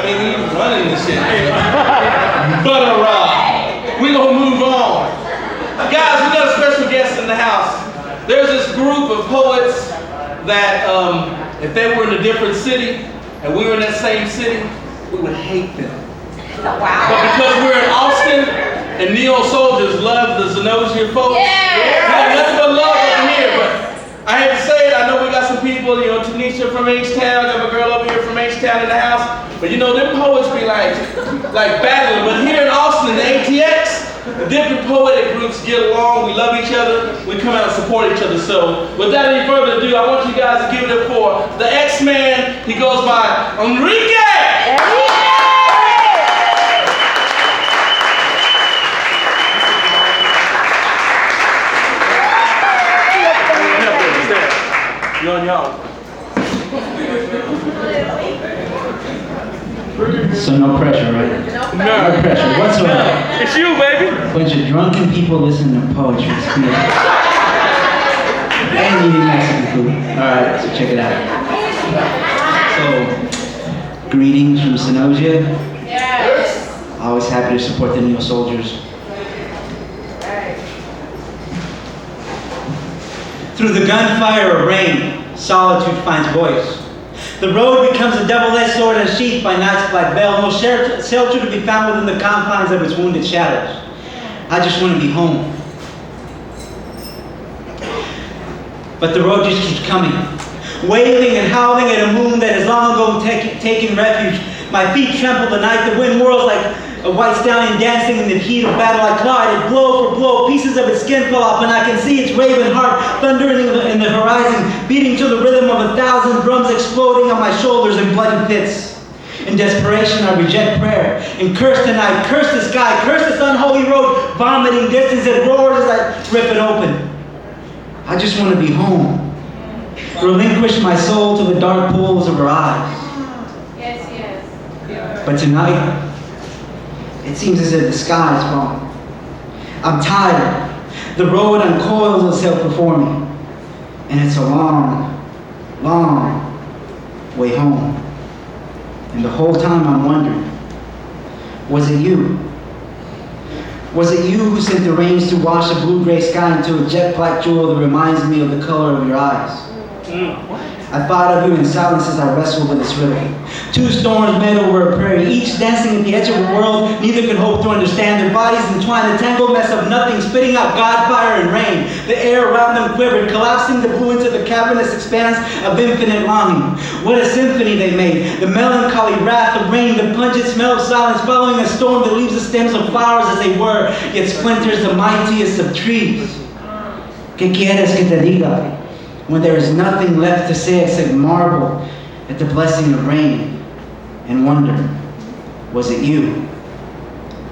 ain't even running this shit. But we gonna move on. Guys, we got a special guest in the house. There's this group of poets that if they were in a different city and we were in that same city, we would hate them. Wow. But because we're in Austin and Neo Soldiers love the Xenosia folks, nothing but love over here. But I hate to say it, I know we got some people, you know, Tanisha from H-Town, I got my girl over here from H-Town in the house. But you know, them poets be like battling. But here in Austin, the ATX, the different poetic groups get along, we love each other, we come out and support each other. So without any further ado, I want you guys to give it up for the X-Man. He goes by Enrique! You on y'all. So no pressure, right? No pressure whatsoever. It's you, baby. Bunch of drunken people listening to poetry. It's good. And eating Mexican food. Alright, so check it out. So, greetings from Xenosia. Yes. Always happy to support the Neo Soldiers. Through the gunfire or rain, solitude finds voice. The road becomes a double-edged sword and sheathed by night's black veil. No shelter to be found within the confines of its wounded shadows. I just want to be home. But the road just keeps coming, wailing and howling at a moon that has long ago taken refuge. My feet tremble the night the wind whirls like a white stallion dancing in the heat of battle. I clawed it blow for blow. Pieces of its skin fell off, and I can see its raven heart thundering in the horizon, beating to the rhythm of 1,000 drums exploding on my shoulders in bloody pits. In desperation, I reject prayer and curse the night, curse the sky, curse this unholy road, vomiting distance that roars as I rip it open. I just want to be home. Relinquish my soul to the dark pools of her eyes. Yes. But tonight, it seems as if the sky is falling. I'm tired. The road uncoils itself before me. And it's a long, long way home. And the whole time I'm wondering, was it you? Was it you who sent the rains to wash a blue-gray sky into a jet black jewel that reminds me of the color of your eyes? I thought of you in silence as I wrestled with this riddle. Two storms met over a prairie, each dancing at the edge of a world neither could hope to understand. Their bodies entwined, a tangled mess of nothing, spitting out God, fire, and rain. The air around them quivered, collapsing the blue into the cavernous expanse of infinite longing. What a symphony they made. The melancholy wrath of rain, the pungent smell of silence following a storm that leaves the stems of flowers as they were, yet splinters the mightiest of trees. ¿Qué quieres que te diga? When there is nothing left to say except marvel at the blessing of rain and wonder, was it you?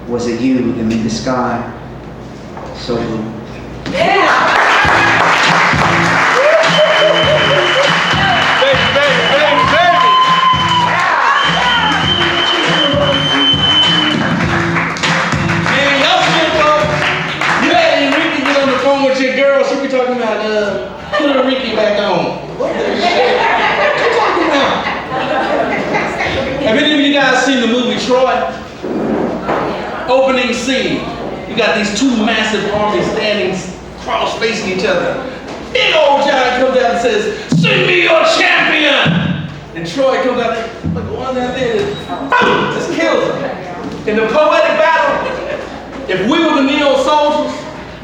Was it you that made the sky so blue? Yeah. Man, y'all shit, folks. You had Enrique get on the phone with your girl. She be talking about, put Enrique back on. What the shit? What you talking about? Have any of you guys seen the movie Troy? Opening scene. You got these two massive armies standing cross-facing each other. Big old giant comes out and says, "Send me your champion!" And Troy comes out there, like one out there, boom, just kills him. In the poetic battle, if we were the Neo Soldiers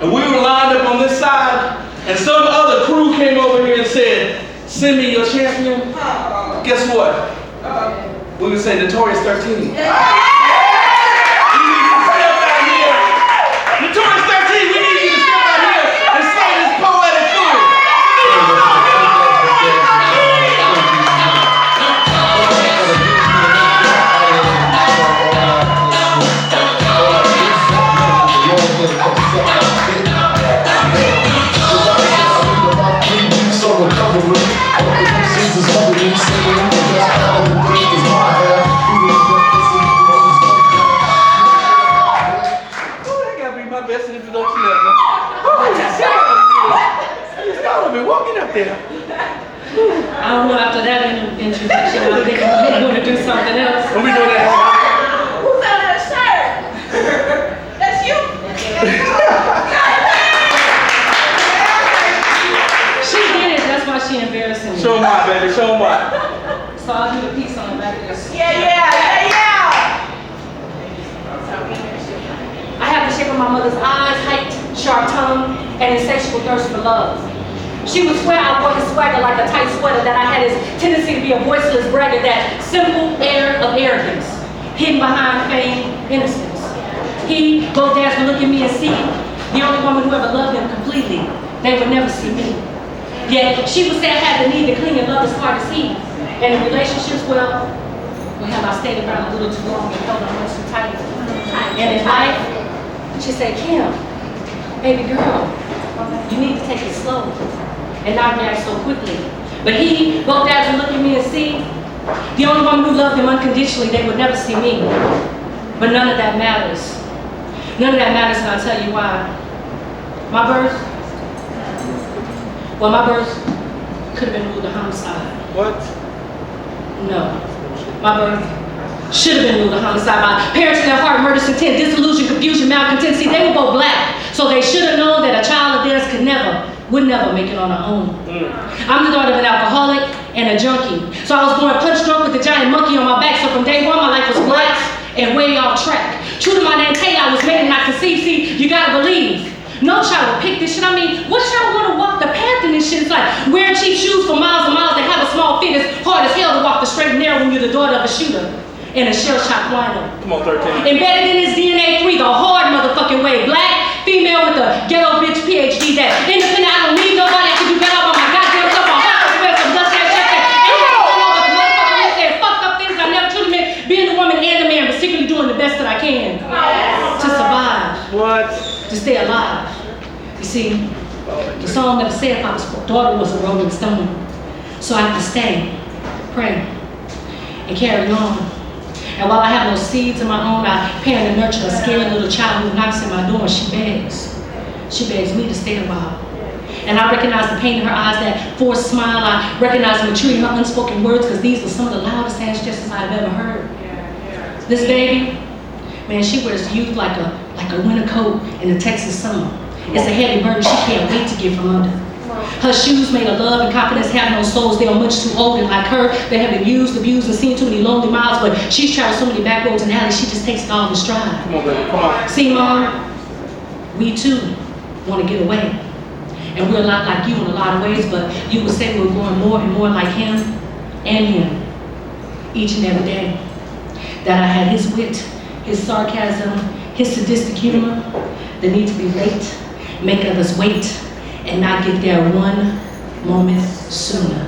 and we were lined up on this side, and some other crew came over here and said, "Send me your champion," guess what? We would say Notorious 13. Notorious 13, we need you to step out here and say this poetic fool. insatiable thirst for love. She would swear I wore his swagger like a tight sweater, that I had his tendency to be a voiceless bragger, that simple air of arrogance, hidden behind feigned innocence. He, both dads would look at me and see the only woman who ever loved him completely. They would never see me. Yet she would say I had the need to cling and love as hard as he. And in relationships, well, have I stayed around a little too long and held on much too tight. And in life, she said, Kim, baby girl, you need to take it slow and not react so quickly. But he, both dads would look at me and see the only woman who loved him unconditionally. They would never see me. But none of that matters. None of that matters, and I'll tell you why. My birth could have been ruled a homicide. What? No. My birth should have been ruled a homicide. My parents in their heart, murderous intent, disillusion, confusion, malcontent. See, they were both black. So they should have known that a child of theirs would never make it on her own. I'm the daughter of an alcoholic and a junkie. So I was born punch drunk with a giant monkey on my back. So from day one, my life was black and way off track. True to my name, Kay, I was made and not conceived. See, you gotta believe. No child would pick this shit. I mean, what child wanna walk the path in this shit? It's like wearing cheap shoes for miles and miles. They have a small feet. It's hard as hell to walk the straight and narrow when you're the daughter of a shooter and a shell-shocked whiner. Come on, 13. Embedded in his DNA 3, the hard motherfucking way. Black, female with a ghetto bitch PhD, that independent, I don't need nobody. I can do better on my goddamn self. I'm hot to wear some dust ass shit. And you don't know what the motherfucker said. Fucked up things I never truly meant. Being the woman and the man, but secretly doing the best that I can to survive. What? To stay alive. You see, the song never said my daughter was a rolling stone. So I have to stay, pray, and carry on. And while I have no seeds of my own, I parent and nurture a scared little child who knocks at my door and she begs. She begs me to stay a while. And I recognize the pain in her eyes, that forced smile. I recognize the maturity in her unspoken words, because these are some of the loudest hands gestures I've ever heard. This baby, man, she wears youth like a winter coat in the Texas summer. It's a heavy burden she can't wait to get from under. Her shoes made of love and confidence have no souls. They are much too old, and like her, they have been used, abused, and seen too many lonely miles, but she's traveled so many back roads and alleys, she just takes it all in stride. Come on, baby, come on. See, Mom, we too want to get away. And we're a lot like you in a lot of ways, but you would say we're growing more and more like him and him each and every day. That I had his wit, his sarcasm, his sadistic humor, the need to be late, make others wait, and not get there one moment sooner.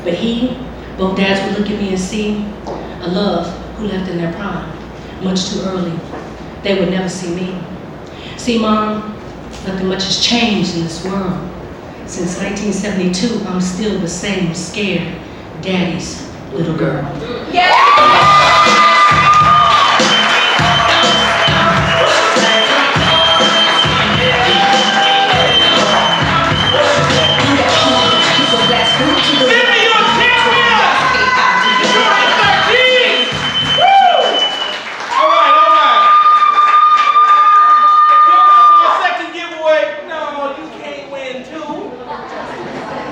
But he, both dads would look at me and see a love who left in their prime, much too early. They would never see me. See, Mom, nothing much has changed in this world. Since 1972, I'm still the same scared daddy's little girl.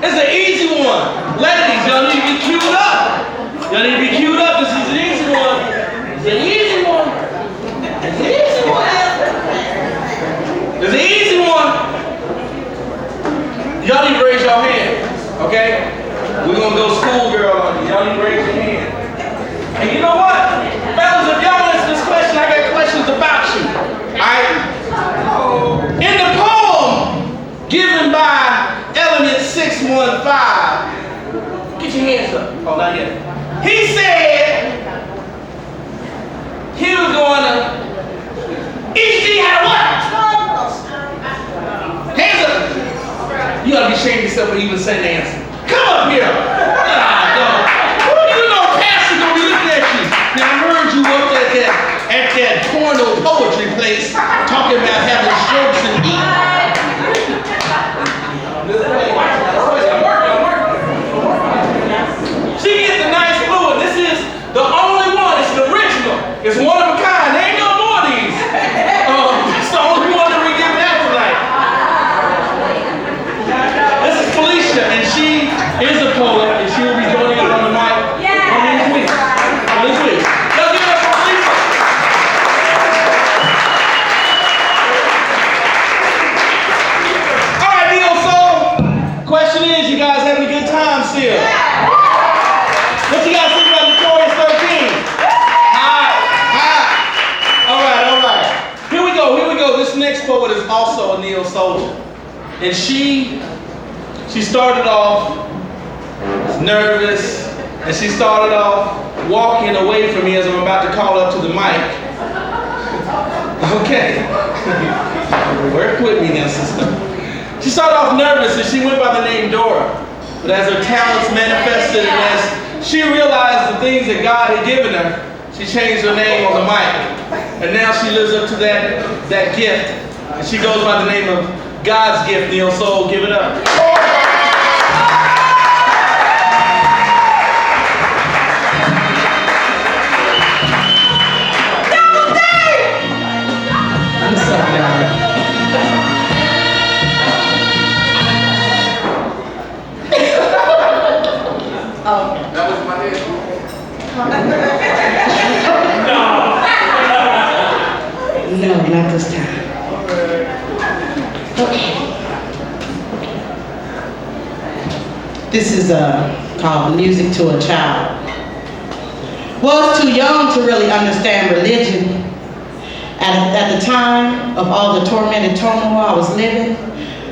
It's an easy one. Ladies, y'all need to be queued up. Y'all need to be queued up. This is an easy one. It's an easy one. It's an easy one. It's an easy one. Y'all need to raise your hand, okay? We're gonna go schoolgirl on you. Y'all need to raise your hand. And you know what? Fellas, if y'all answer this question, I got questions about you. Alright? In the poem given by Element 615. Get your hands up. Oh, not yet. He said he was going to. Each D had what? Hands up. You ought to be ashamed of yourself for even saying the answer. Come up here. You know Pastor gonna be looking at you. Now I heard you up at that porno poetry place talking about having strokes and eating. She gets the nice blue, and this is the only one. It's the original. It's one of a kind. There ain't no more of these. It's the only one that we give out tonight. This is Felicia, and she is a poet, and she will be joining us on the mic this week. This week. Let's give it up for Felicia. All right, also a neo soldier, and she started off nervous, and she started off walking away from me as I'm about to call up to the mic. Okay, work with me now, sister. She started off nervous, and she went by the name Dora. But as her talents manifested, and as she realized the things that God had given her, she changed her name on the mic. And now she lives up to that gift. And she goes by the name of God's gift, Neo Soul. Give it up. What's up, y'all? That was my head. No, not this time. Okay. This is called Music to a Child. Was too young to really understand religion. At the time of all the torment and turmoil I was living,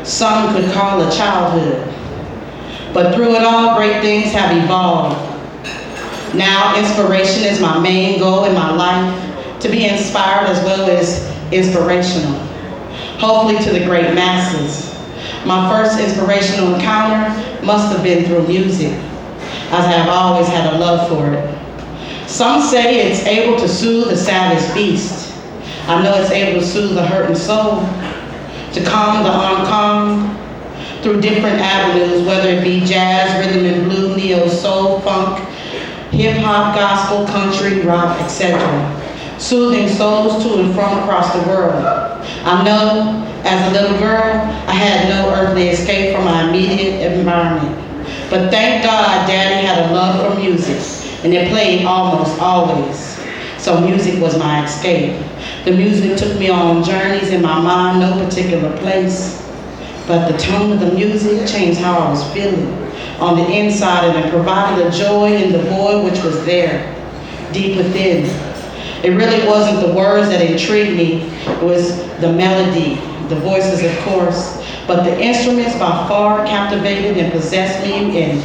some could call it childhood. But through it all, great things have evolved. Now, inspiration is my main goal in my life, to be inspired as well as inspirational, hopefully to the great masses. My first inspirational encounter must have been through music, as I have always had a love for it. Some say it's able to soothe the savage beast. I know it's able to soothe the hurting soul, to calm the uncalmed through different avenues, whether it be jazz, rhythm and blues, neo soul, funk, hip hop, gospel, country, rock, etc. Soothing souls to and from across the world. I know as a little girl, I had no earthly escape from my immediate environment. But thank God Daddy had a love for music, and it played almost always. So music was my escape. The music took me on journeys in my mind, no particular place. But the tone of the music changed how I was feeling on the inside, and it provided a joy in the void which was there, deep within. It really wasn't the words that intrigued me, it was the melody, the voices of course, but the instruments by far captivated and possessed me in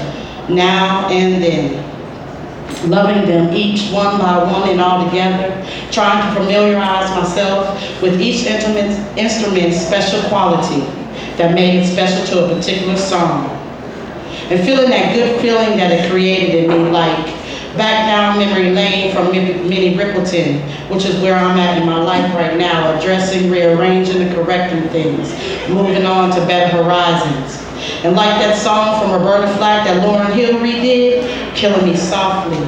now and then. Loving them each one by one and all together, trying to familiarize myself with each instrument's special quality that made it special to a particular song. And feeling that good feeling that it created in me, like back down memory lane from Minnie Rippleton, which is where I'm at in my life right now, addressing, rearranging, and correcting things, moving on to better horizons. And like that song from Roberta Flack that Lauryn Hill redid, Killing Me Softly.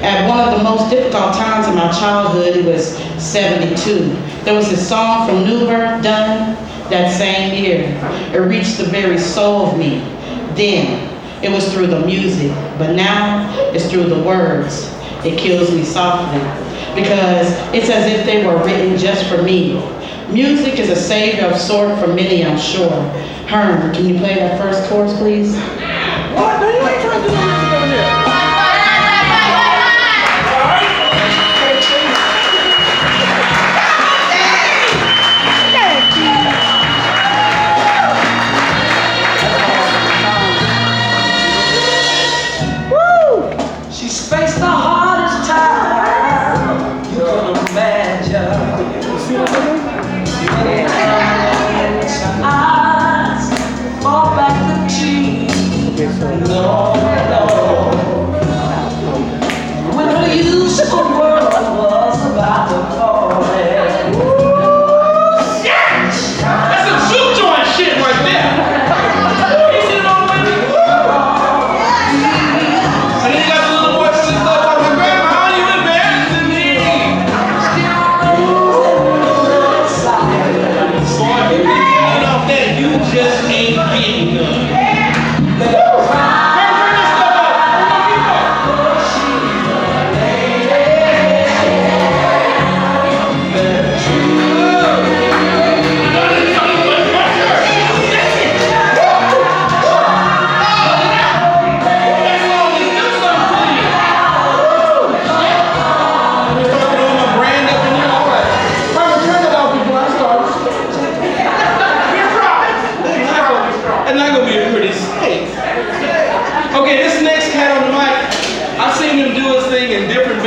At one of the most difficult times in my childhood, it was 72. There was a song from New Birth done that same year. It reached the very soul of me. Then, it was through the music, but now it's through the words. It kills me softly, because it's as if they were written just for me. Music is a savior of sort for many, I'm sure. Herm, can you play that first chorus, please? What? No, you ain't trying to do anything over here. She's faced the hardest time you could imagine. Eyes fall back the tears. No, no.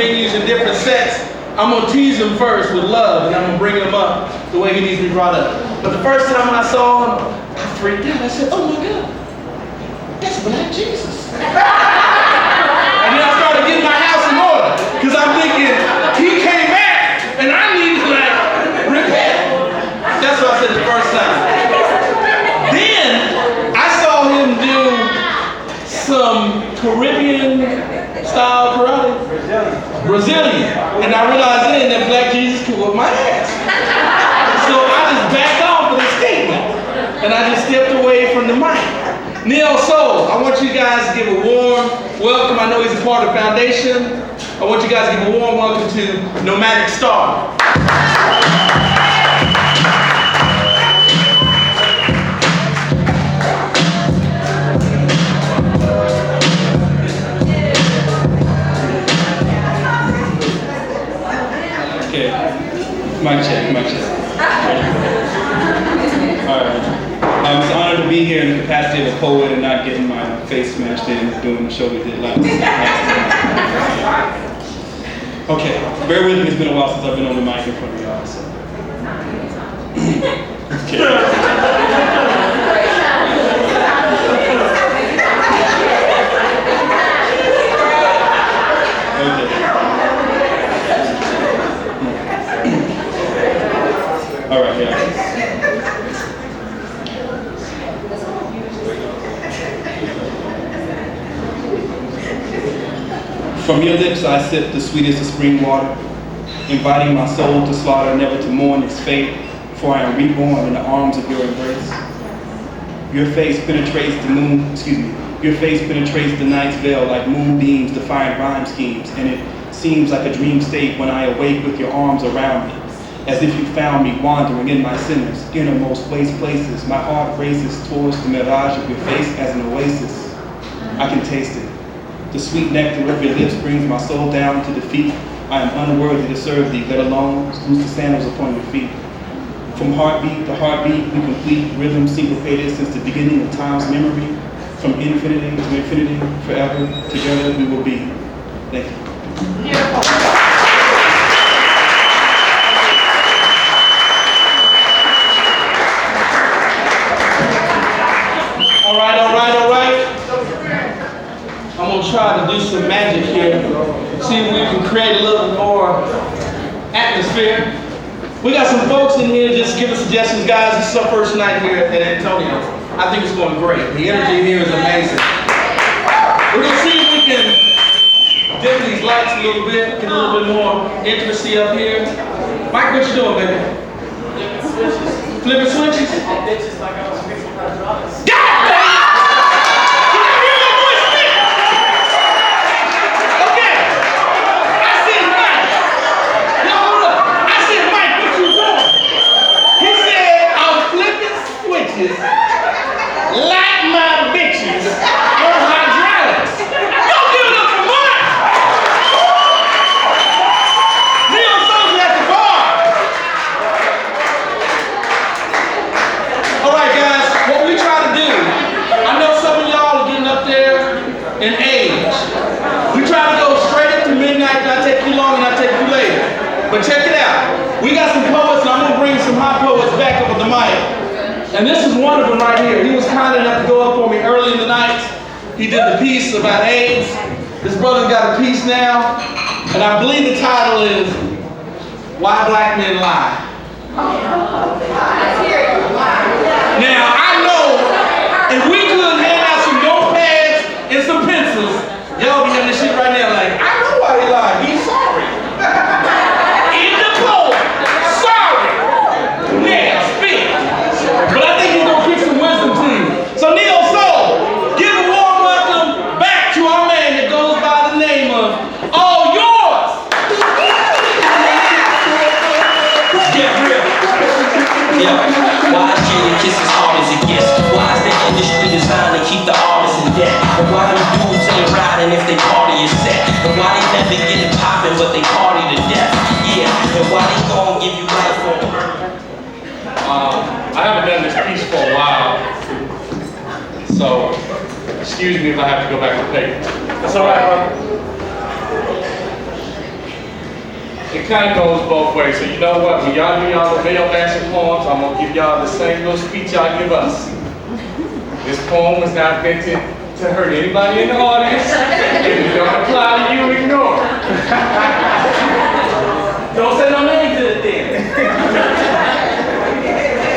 venues and different sets, I'm gonna tease him first with love, and I'm gonna bring him up the way he needs to be brought up. But the first time I saw him, I freaked out. I said, oh my God, that's Black Jesus. And then I started getting my house in order, because I'm thinking, he came back, and I need to like, repent. That's what I said the first time. Then, I saw him do some Caribbean style karate. Brazilian. And I realized then that Black Jesus could whip my ass. So I just backed off of the statement. And I just stepped away from the mic. Neo Soul, I want you guys to give a warm welcome. I know he's a part of the foundation. I want you guys to give a warm welcome to Nomadic Star. Mic check. All right. It's an honor to be here in the capacity of a poet and not getting my face smashed in doing the show we did last time. Okay, bear with me, it's been a while since I've been on the mic in front of y'all. So. Okay. All right, yeah. From your lips I sip the sweetest of spring water, inviting my soul to slaughter, never to mourn its fate, for I am reborn in the arms of your embrace. Your face penetrates the your face penetrates the night's veil like moonbeams defying rhyme schemes, and it seems like a dream state when I awake with your arms around me. As if you found me wandering in my sinners, innermost places. My heart races towards the mirage of your face as an oasis. I can taste it. The sweet nectar of your lips brings my soul down to defeat. I am unworthy to serve thee, let alone loose the sandals upon your feet. From heartbeat to heartbeat, we complete rhythm syncopated since the beginning of time's memory. From infinity to infinity, forever, together we will be. Thank you. Beautiful. All right. I'm gonna try to do some magic here. See if we can create a little more atmosphere. We got some folks in here just giving suggestions, guys. This is our first night here at Antonio. I think it's going great. The energy here is amazing. We're gonna see if we can dim these lights a little bit, get a little bit more intimacy up here. Mike, what you doing, baby? Flipping switches? Bitches like I was fixing hydraulics. God damn! Okay. I said, Mike. Yo, hold up. I said, Mike, what you doing? He said, I'm flipping switches like my bitches on hydraulics. Don't give it up for Mike. Neo Soul's at the bar. All right, guys, what we try to do, I know some of y'all are getting up there in age. We try to go straight up to midnight, not take you long and not take you later. But check it out. We got some poets, and I'm going to bring some hot poets back up with the mic. And this is one of them right here. He was kind enough to go up for me early in the night. He did the piece about AIDS. This brother's got a piece now, and I believe the title is Why Black Men Lie. Now, I know if we could hand out some notepads and some pencils, y'all be having this shit right now like, I know why he lied. He's sorry. In the cold. Sorry. Yeah, spit. But I think he's going to kick some wisdom to you. So, Neo Soul, give a warm welcome back to our man that goes by the name of All Yours. Get real. Yeah. Why is Jada Kiss's hard as it gets? Why is the industry designed to keep the artists in debt? And why them dudes ain't riding if they party is set? And why they never get it poppin' but they party to death? Yeah, and why they gon' give you life for I haven't done this piece for a while, so excuse me if I have to go back to paper. That's all right, bro. it kind of goes both ways. So you know what? When y'all do y'all the male bashing poems, I'm gonna give y'all the same little speech y'all give us. This poem is not meant to hurt anybody in the audience. If it don't apply to you, ignore it. Don't say no names to it then.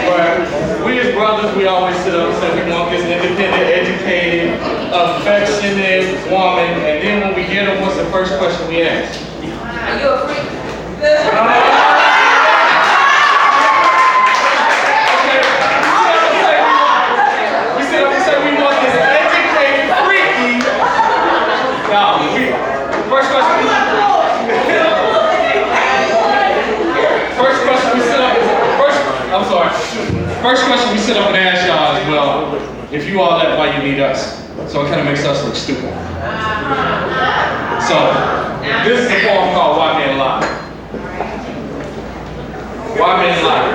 But we as brothers, we always sit up and say we want this independent, educated, affectionate woman. And then when we get her, what's the first question we ask? Are you a freak? We sit up and say we want this educated, freaky. No, first question we sit up. First question we sit up and ask y'all is, well, if you all that, why you need us? So it kind of makes us look stupid. So this is a poem called Why Men Lie. Why Men Lie.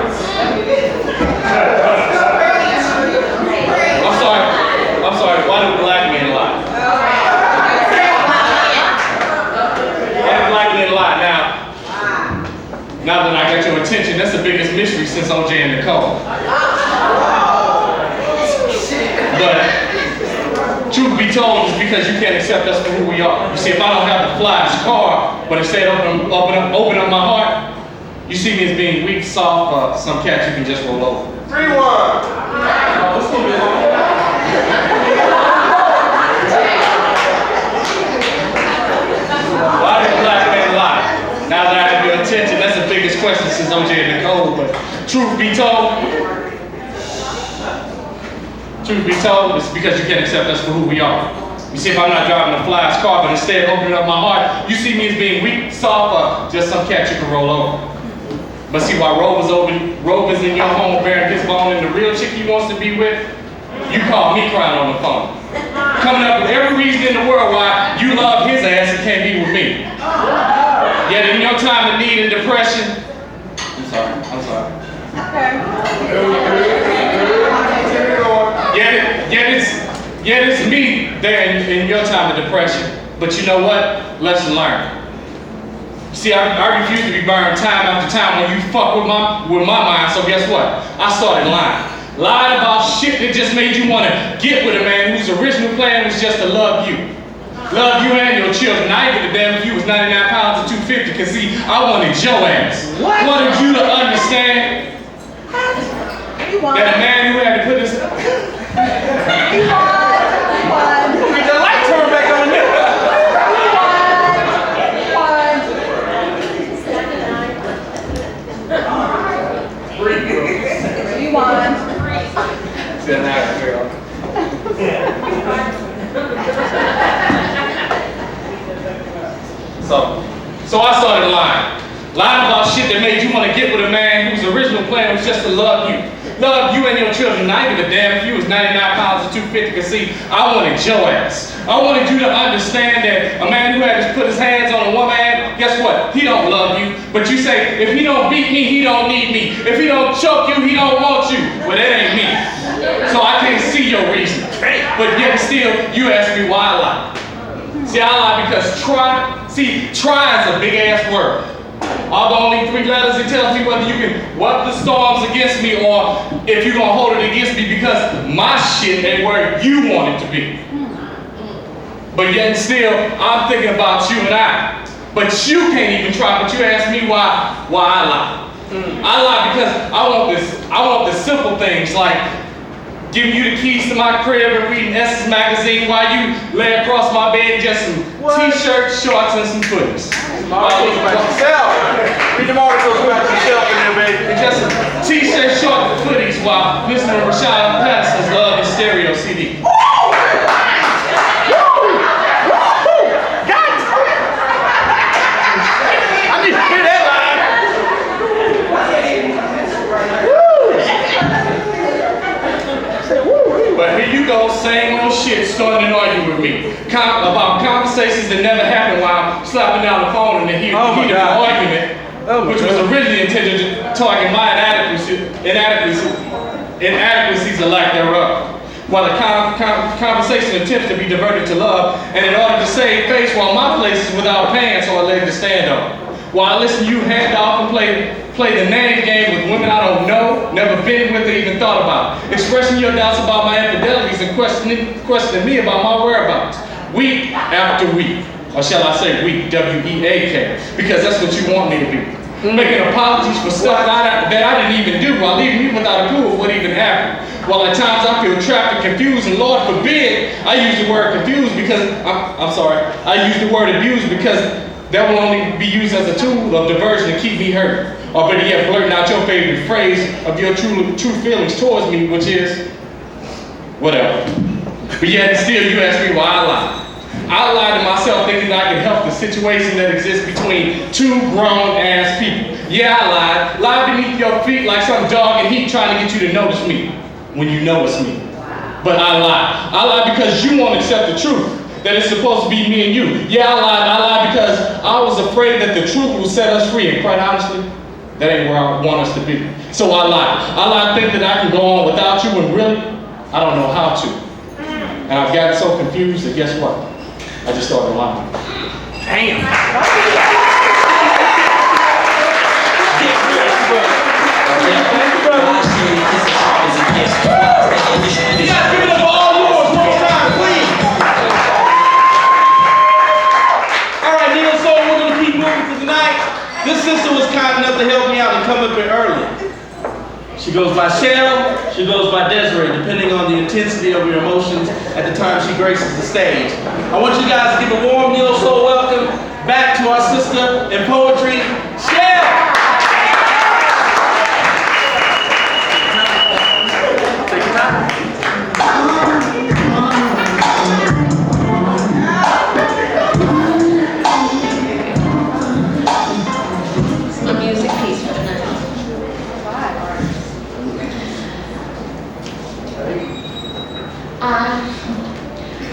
I'm sorry, why do black men lie? Why do black men lie? Now that I got your attention, that's the biggest mystery since OJ and Nicole. But truth be told, it's because you can't accept us for who we are. You see, if I don't have the flyest car, but instead open up my heart, you see me as being weak, soft, some cat you can just roll over. 3-1. Why did black men lie? Now that I have your attention, that's the biggest question since OJ and Nicole. But truth be told, it's because you can't accept us for who we are. You see, if I'm not driving the flyest car, but instead opening up my heart, you see me as being weak, soft, just some cat you can roll over. But see, while Rob is in your home bearing his bone and the real chick he wants to be with, you call me crying on the phone. Coming up with every reason in the world why you love his ass and can't be with me. Yet in your time of need and depression, I'm sorry. Yet it's me there in your time of depression. But you know what? Lesson learned. See, I refuse to be burned time after time when you fuck with my mind. So guess what? I started lying. Lied about shit that just made you want to get with a man whose original plan was just to love you. Love you and your children. I ain't give a damn if you was 99 pounds or 250, because see, I wanted your ass. What? Wanted you to understand that a man who had to put his... The light turned back on you. So I started lying. Lying about shit that made you want to get with a man whose original plan was just to love you. Love you and your children. I ain't give a damn if you was 99 pounds or 250, because see, I wanted your ass. I wanted you to understand that a man who had to put his hands on a woman, guess what? He don't love you. But you say, if he don't beat me, he don't need me. If he don't choke you, he don't want you. Well, that ain't me. So I can't see your reason. But yet still, you ask me why I lie. See, I lie because try is a big ass word. Are the only 3 letters it tells me whether you can weather the storms against me or if you're gonna hold it against me, because my shit ain't where you want it to be. But yet still, I'm thinking about you and I. But you can't even try, but you ask me why I lie. I lie because I want the simple things like giving you the keys to my crib and reading Essence magazine while you lay across my bed in just some t-shirts, shorts, and some footies. Articles about yourself. Read them articles about yourself in there, baby. And just some t-shirts, shorts, and footies while listening to Rashad Patterson's Love in Stereo CD. I need to hear that line. But here you go, same old shit, starting an argument with me. About conversations that never happened while slapping down the phone in the heat of the argument, which was originally intended to target my inadequacies or lack thereof. While the conversation attempts to be diverted to love, and in order to save face while my place is without pants or a leg to stand on. While I listen to you hand off and play the nanny game with women I don't know, never been with or even thought about. Expressing your doubts about my infidelities and questioning me about my whereabouts. Week after week. Or shall I say weak, W-E-A-K, because that's what you want me to be. Making apologies for stuff that I didn't even do while leaving you without a clue of what even happened. While at times I feel trapped and confused, and Lord forbid, I use the word confused because, I use the word abused because that will only be used as a tool of diversion to keep me hurt. Or better yet, blurting out your favorite phrase of your true feelings towards me, which is, whatever. But yet still you ask me why I lied. I lied to myself thinking that I could help the situation that exists between two grown-ass people. Yeah, I lied. Lied beneath your feet like some dog in heat trying to get you to notice me when you know it's me. But I lied. I lied because you won't accept the truth, that it's supposed to be me and you. Yeah, I lied. I lied because I was afraid that the truth will set us free. And quite honestly, that ain't where I want us to be. So I lied. I lied thinking that I can go on without you, and really, I don't know how to. And I've gotten so confused that guess what? I just started lying. Damn. You guys give it up for all yours one more time, please. All right, Neil, so we're going to keep moving for tonight. This sister was kind enough to help me out and come up here early. She goes by Shell, she goes by Desiree, depending on the intensity of your emotions at the time she graces the stage. I want you guys to give a warm Neil Soul welcome back to our sister in poetry, Shell. Take your time. It's my music piece for tonight.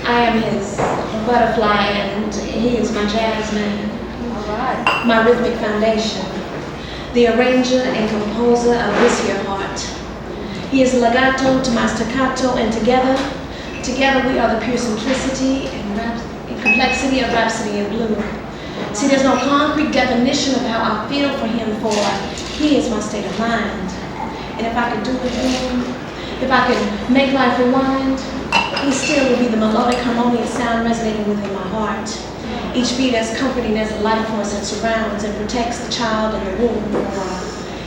I am his butterfly and he is my jazz man. My rhythmic foundation, the arranger and composer of this here heart. He is legato to my staccato, and together we are the pure simplicity and complexity of Rhapsody in Blue. See, there's no concrete definition of how I feel for him, for he is my state of mind. And if I could do with him, if I could make life rewind, he still would be the melodic, harmonious sound resonating within my heart. Each beat as comforting as the life force that surrounds and protects the child in the womb.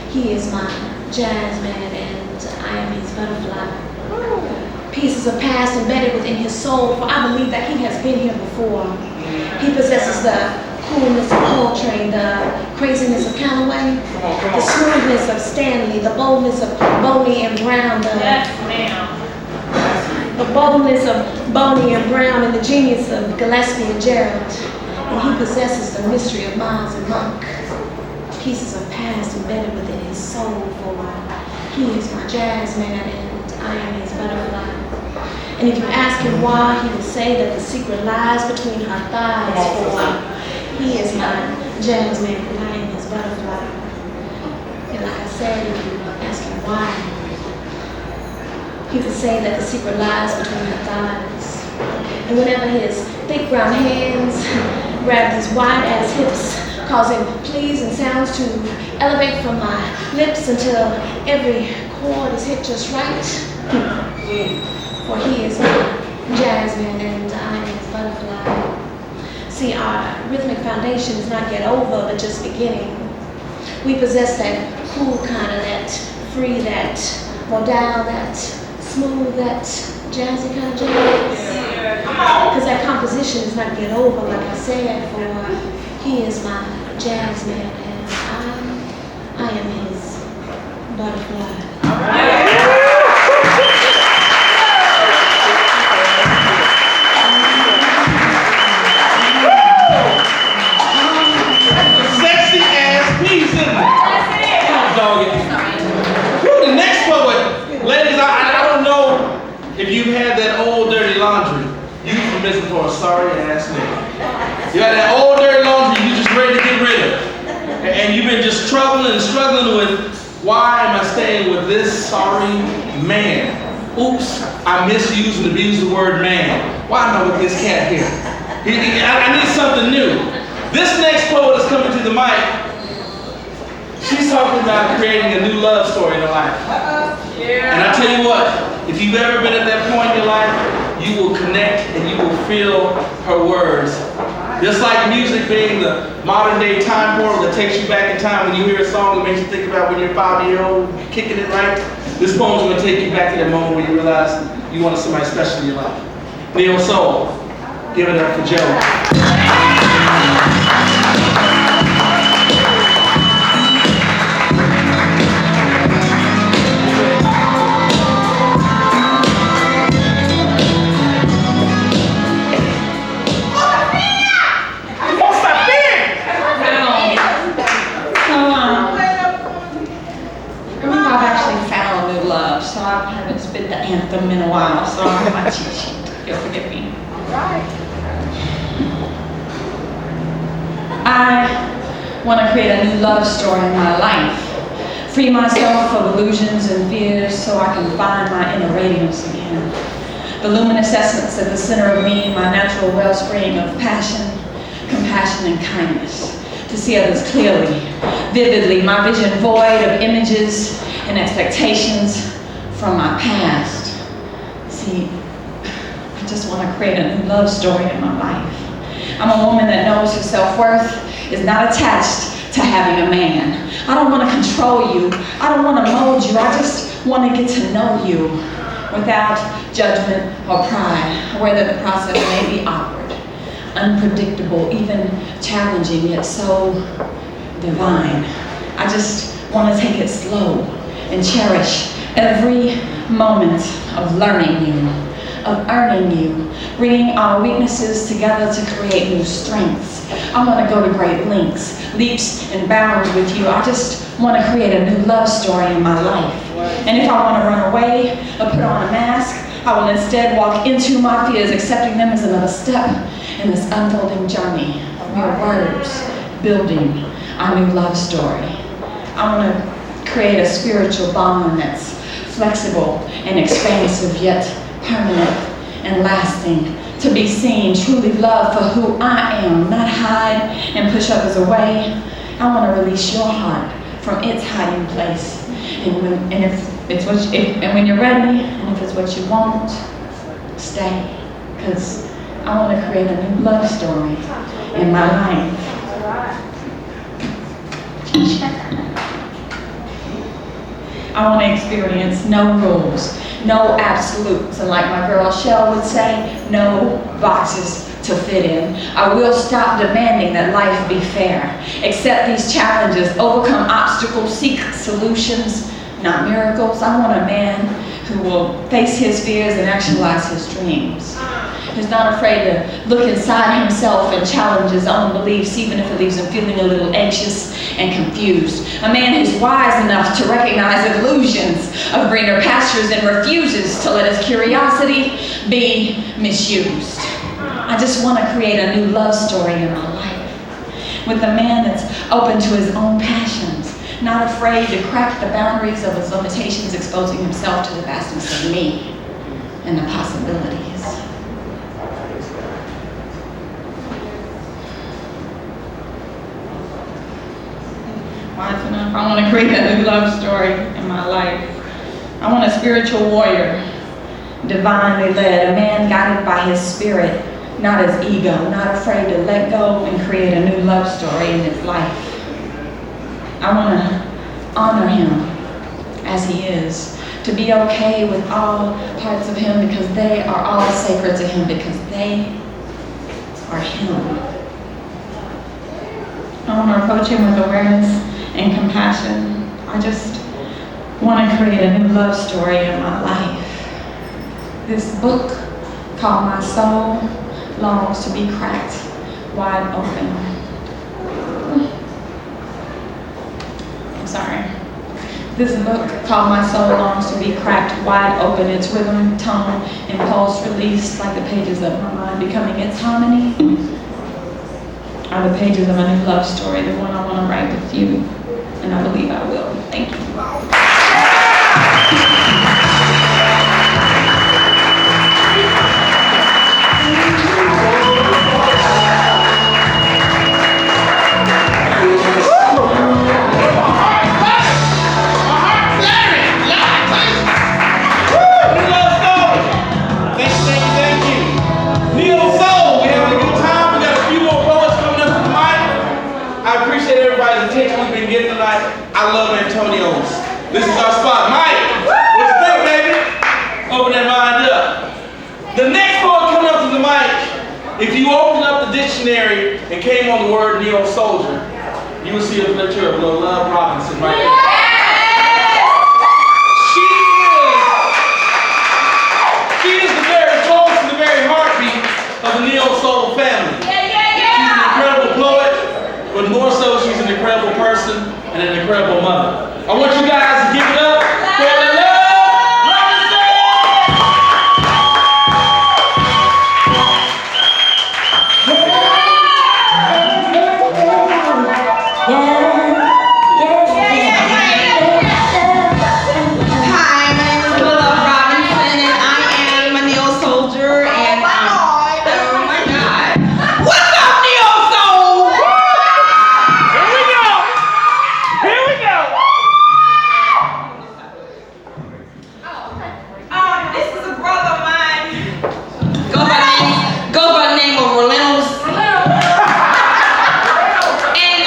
He is my jazz man and I am his butterfly. Pieces of past embedded within his soul, for I believe that he has been here before. He possesses the coolness of Coltrane, the craziness of Calloway, the smoothness of Stanley, the boldness of Boney and Brown, the boldness of Boney and Brown, and the genius of Gillespie and Gerald. And he possesses the mystery of Miles and Monk, pieces of past embedded within his soul, for he is my jazz man and I am his butterfly. And if you ask him why, he will say that the secret lies between her thighs, for he is my jazz man and I am his butterfly. And like I said, if you ask him why, he would say that the secret lies between her thighs. And whenever his thick brown hands grab these wide-ass hips, causing pleasing sounds to elevate from my lips until every chord is hit just right, for he is my jazz man and I am his butterfly. See, our rhythmic foundation is not yet over, but just beginning. We possess that cool kind of, that free, that modal, that smooth, that jazzy kind of jazz. Because that composition is not yet over, like I said, for he is my jazz man and I am his butterfly. The next poet, ladies, I don't know if you've had that old dirty laundry. Euphemism for a sorry ass nigga. You got that old dirty laundry you just ready to get rid of. And you've been just struggling and struggling with, why am I staying with this sorry man? Oops, I misused and abused the word man. Why am I with this cat here? I need something new. This next poet is coming to the mic. God creating a new love story in her life. And I tell you what, if you've ever been at that point in your life, you will connect and you will feel her words. Just like music being the modern day time portal that takes you back in time when you hear a song that makes you think about when you're 5-year-old, kicking it right. This poem's going to take you back to that moment when you realize you wanted somebody special in your life. Neo Soul, give it up for Joe. So I haven't spit the anthem in a while, so I have my cheat sheet. You'll forgive me. I want to create a new love story in my life. Free myself of illusions and fears so I can find my inner radiance again. The luminous essence at the center of me, my natural wellspring of passion, compassion, and kindness. To see others clearly, vividly, my vision void of images and expectations from my past. See, I just want to create a new love story in my life. I'm a woman that knows her self-worth is not attached to having a man. I don't want to control you. I don't want to mold you. I just want to get to know you without judgment or pride, whether the process may be awkward, unpredictable, even challenging, yet so divine. I just want to take it slow and cherish every moment of learning you, of earning you, bringing our weaknesses together to create new strengths. I want to go to great lengths, leaps and bounds with you. I just want to create a new love story in my life. And if I want to run away or put on a mask, I will instead walk into my fears, accepting them as another step in this unfolding journey of your words, building our new love story. I want to create a spiritual bond that's flexible and expansive, yet permanent and lasting. To be seen, truly loved for who I am, not hide and push others away. I want to release your heart from its hiding place. And when you're ready, and if it's what you want, stay. Because I want to create a new love story in my life. I want to experience no rules, no absolutes, and like my girl Shell would say, no boxes to fit in. I will stop demanding that life be fair. Accept these challenges, overcome obstacles, seek solutions, not miracles. I want a man who will face his fears and actualize his dreams. Who's not afraid to look inside himself and challenge his own beliefs, even if it leaves him feeling a little anxious and confused. A man who's wise enough to recognize illusions of greener pastures and refuses to let his curiosity be misused. I just want to create a new love story in my life with a man that's open to his own passions, not afraid to crack the boundaries of his limitations, exposing himself to the vastness of me and the possibilities. Wise enough. I want to create a new love story in my life. I want a spiritual warrior, divinely led, a man guided by his spirit, not his ego, not afraid to let go and create a new love story in his life. I want to honor him as he is, to be okay with all parts of him because they are all sacred to him, because they are him. I want to approach him with awareness and compassion. I just want to create a new love story in my life. This book called My Soul Longs to Be Cracked Wide Open. I'm sorry. This book called My Soul Longs to Be Cracked Wide Open. Its rhythm, tone, and pulse released like the pages of my mind, becoming its harmony are the pages of a new love story, the one I want to write with you, and I believe I will. Thank you. attention we've been getting tonight. I love Antonio's. This is our spot. Mike, what you think, baby? Open that mind up. The next poet coming up to the mic, if you opened up the dictionary and came on the word neo-soldier, you will see a picture of Lil Love Robinson right there. She is the very pulse and the very heartbeat of the neo-soul family. She's an incredible poet, but more so she's an incredible person and an incredible mother. I want you guys to give it up for Lil Love Robinson! Hi, my name is Lil Love Robinson, and I am a neo-soldier, and oh my God. What's up, neo-soul? Here we go! Here we go! This is a brother of mine. Goes by the name of Reynolds. And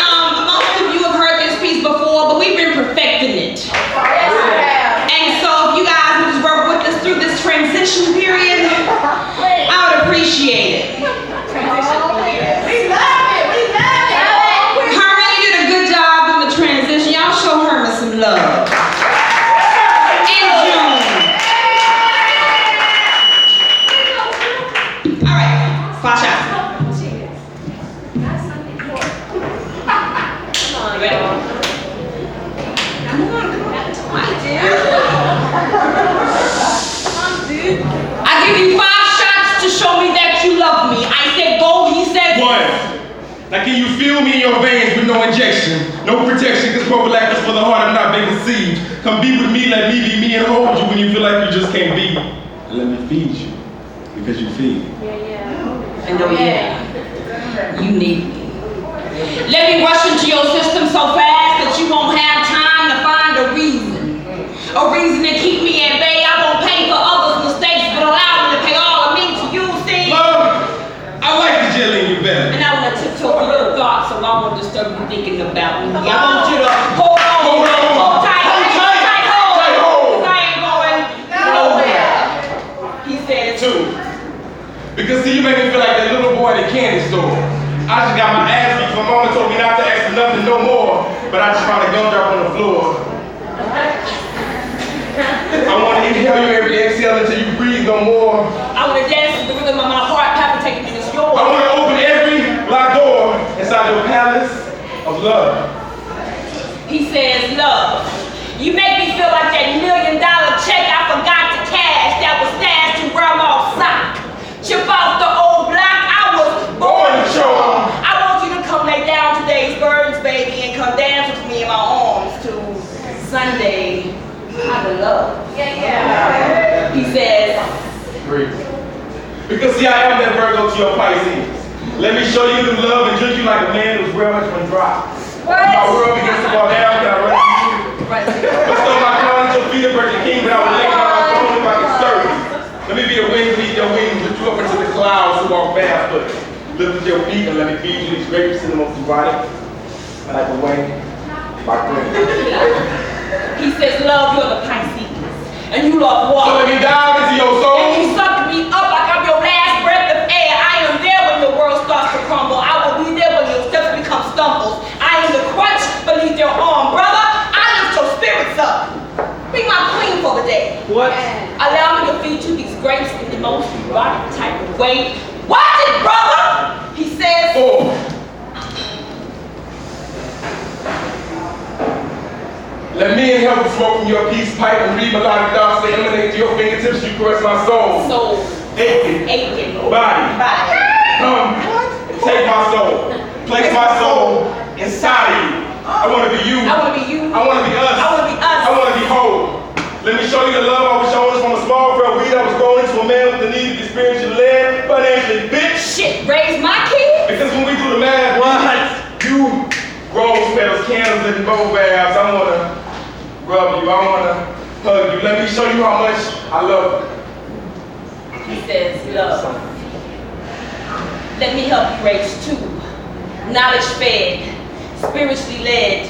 most of you have heard this piece before, but we've been perfecting it. And so if you guys would just work with us through this transition period, I would appreciate it. Herman, you did a good job in the transition. Y'all show Herman some love. In June. All right, flash out. Come on, ready? Come on. I give you 5 shots to show me that you love me. I said go, he said 1. Now can you feel me in your veins with no injection, no protection, because prophylactics for the heart have not been conceived. Come be with me, let me be me and hold you when you feel like you just can't be. And let me feed you, because you feed. I know you need me. Let me rush into your system so fast that you won't have time to find a reason to keep me at bay. I won't pay for others' mistakes, but allow me to pay all of me to you, see? Love, I like the jelly in you better. And I want to tiptoe through your thoughts, so I won't disturb you thinking about me. I want you to hold on. Hold on. Hold tight. Hold tight. Tight hold. Tight hold. 'Cause I ain't going nowhere. He said 2. Because see, you make me feel like that little boy at the candy store. I just got my ass beat. My mama told me not to ask for nothing no more, but I just found a gumdrop on the floor. I want to inhale you every exhale until you breathe no more. I want to dance to the rhythm of my heart palpitating in this yours. I want to open every locked door inside your palace of love. He says, love, you make me feel like that $1 million check I forgot to cash that was stashed in grandma's sock. Chip off the old block, I was born to show. I want you to come lay down today's burdens, baby, and come dance with me in my arms to Sunday. I love. He says, 3. Because see, I am that Virgo to your Pisces. Let me show you the love and drink you like a man whose well has been dry. My world begins to fall down, can I run to you? Bestow my crown at your feet, Virgin King, but I will lay down my throne if I can serve you. Let me be a wind beneath your wings, lift you up into the clouds to walk barefoot. Lift with your feet and let me feed you these grapes in the most erotic, like a wing, my queen. he says, love, you're the Pisces, and you love So water. let me dive into your soul. And you suck me up like I'm your last breath of air. I am there when your world starts to crumble. I will be there when your steps become stumbles. I am the crutch beneath your arm. Brother, I lift your spirits up. Be my queen for the day. What? Allow me to feed you these grapes in the most erotic type of way. Watch it, brother! He says, 4. Let me inhale the smoke from your peace pipe and read melodic thoughts that emanate to your fingertips. You caress my soul. soul, Aching. Body. Come and take my soul. Place my soul inside of you. I want to be you. I want to be you. I want to be us. I want to be us. I want to be whole. Let me show you the love I was showing us from a small frail weed I was growing into a man with the need to be spiritually led, financially bitch. Shit, raise my kid? Because when we do the math, you rose petals, candles, and both baths. I want to rub you. I want to hug you. Let me show you how much I love you. He says, love. Let me help you raise 2 knowledge-fed, spiritually led,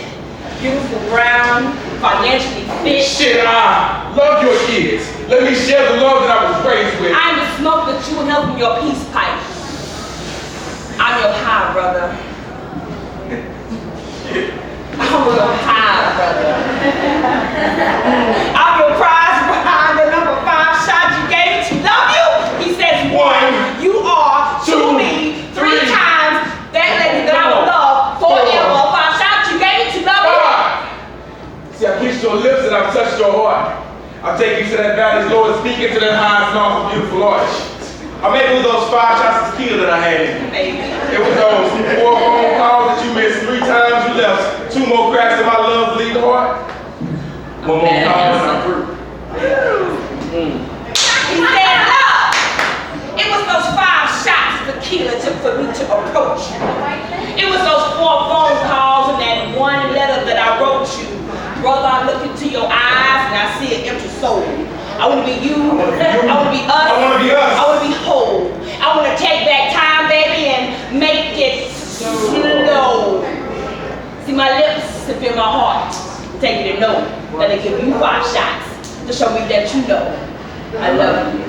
beautiful, brown, financially fit. Shit, I love your kids. Let me share the love that I was raised with. I'm the smoke that you inhale from your peace pipe. I'm your high brother. I'm your high brother. I'm your prize behind the number 5 shot you gave to love you. He says 1, you are, 2 me, 3 times that lady that I will love forever. 5 shots you gave me to love you. See, I kissed your lips and I've touched your heart. I'll take you to that valley's Lord, speaking to that high and awesome, beautiful arch. Or maybe it was those 5 shots of tequila that I had in you. Maybe. It was those 4 phone calls that you missed, 3 times you left, 2 more cracks in my love bleed heart. 1 more call and I'm through. He said love. It was those 5 shots of tequila for me to approach you. It was those 4 phone calls and that 1 letter that I wrote you. Brother, I look into your eyes and I see an empty soul. I want to be you. I want to be us. I want to be us. I want to be whole. I want to take back time, baby, and make it slow. See, my lips to feel my heart. Take you to know that I give you 5 shots to show me that you know I love you.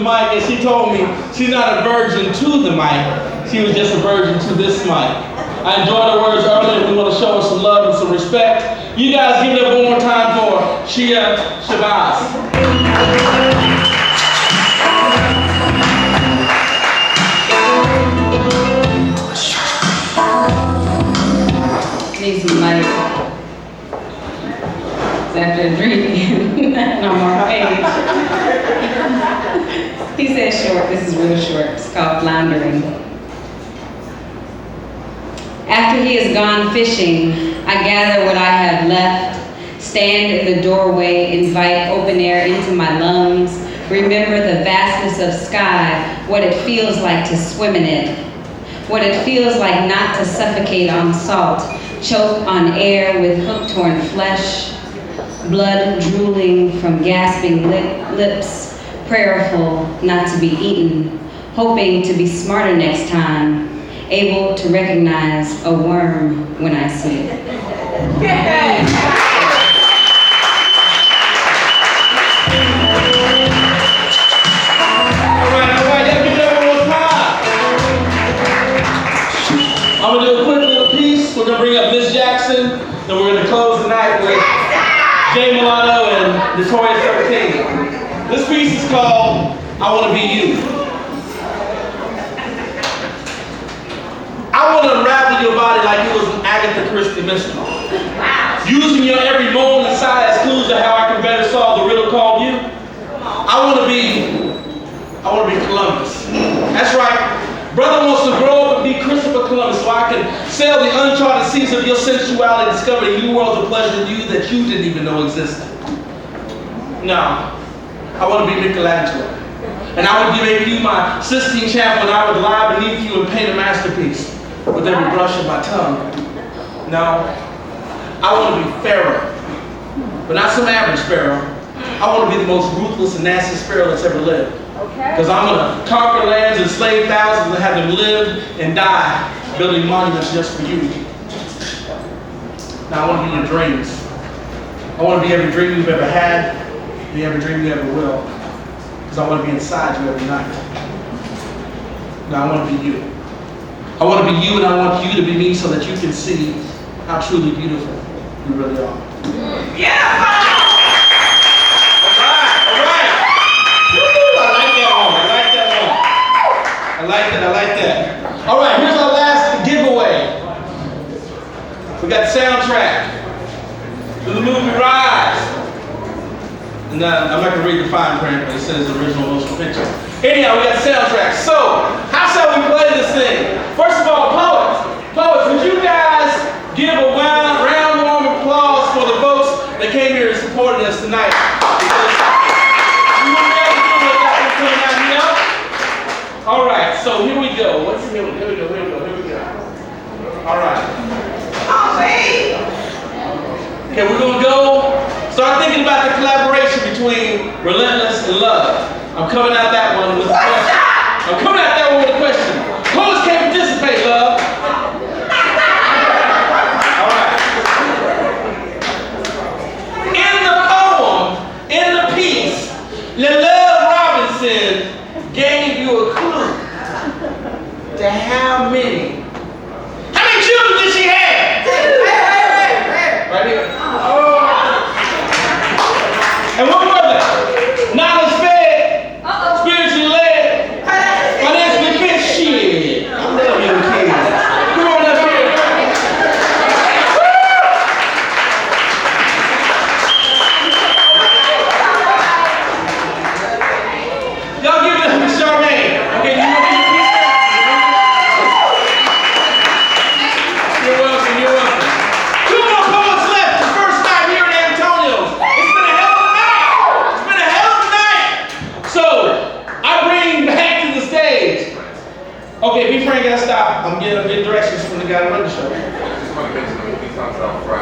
And she told me she's not a virgin to the mic, she was just a virgin to this mic. I enjoyed her words earlier. We want to show her some love and some respect. You guys give it up one more time for Shia Shabazz. Need some money. It's after a drink. No more page. He said short. This is real short. It's called floundering. After he has gone fishing, I gather what I have left, stand in the doorway, invite open air into my lungs, remember the vastness of sky, what it feels like to swim in it, what it feels like not to suffocate on salt, choke on air with hook-torn flesh, blood drooling from gasping lips, prayerful not to be eaten, hoping to be smarter next time, able to recognize a worm when I see it. All right, let's give it up one more time. I'm gonna do a quick little piece. We're gonna bring up Miss Jackson, then we're gonna close the night with Jay Milano and Notorious 13. This piece is called I Want to Be You. I want to unravel your body like it was an Agatha Christie mystery. Using your every moan and sigh as clues to how I can better solve the riddle called you. I want to be Columbus. That's right. Brother wants to grow up and be Christopher Columbus so I can sail the uncharted seas of your sensuality, discover new worlds of pleasure in you that you didn't even know existed. No. I want to be Michelangelo. And I would make you my Sistine Chapel and I would lie beneath you and paint a masterpiece with every brush of my tongue. No, I want to be Pharaoh, but not some average Pharaoh. I want to be the most ruthless and nastiest Pharaoh that's ever lived. Because I'm going to conquer lands, enslave thousands, and have them live and die building monuments just for you. Now I want to be your dreams. I want to be every dream you've ever had, be every dream you ever will. Because I want to be inside you every night. Now I want to be you. I want to be you and I want you to be me so that you can see how truly beautiful you really are. Yeah! All right. Woo, I like that. All right, here's our last giveaway. We got the soundtrack to the movie Rise. And I'm not gonna read the fine print, but it says original motion picture. Anyhow, we got soundtracks. So, how shall we play this thing? First of all, poets, would you guys give a round warm applause for the folks that came here and supported us tonight? Because we wouldn't be able to do it without them coming out here. All right, so here we go. Here we go. All right. Okay, we're gonna go start thinking about the collaboration between Relentless and Love. I'm coming at that one with a question. Poets can't participate, Love. All right. In the piece, Love Robinson gave you a clue to how many children did she have? Right here. And what was it? Knowledge fed, spiritually led, financially fit. Shit. I love you kids. Come on up here. Y'all give it up to Charmaine. Okay, you want to be You're welcome. Two more poets left. The first night here at Antonio's. It's been a hell of a night. So, I bring back to the stage. Okay, be frank, gotta stop. I'm getting directions from the guy who run the show. This is one of the things in the movie talks about Friday.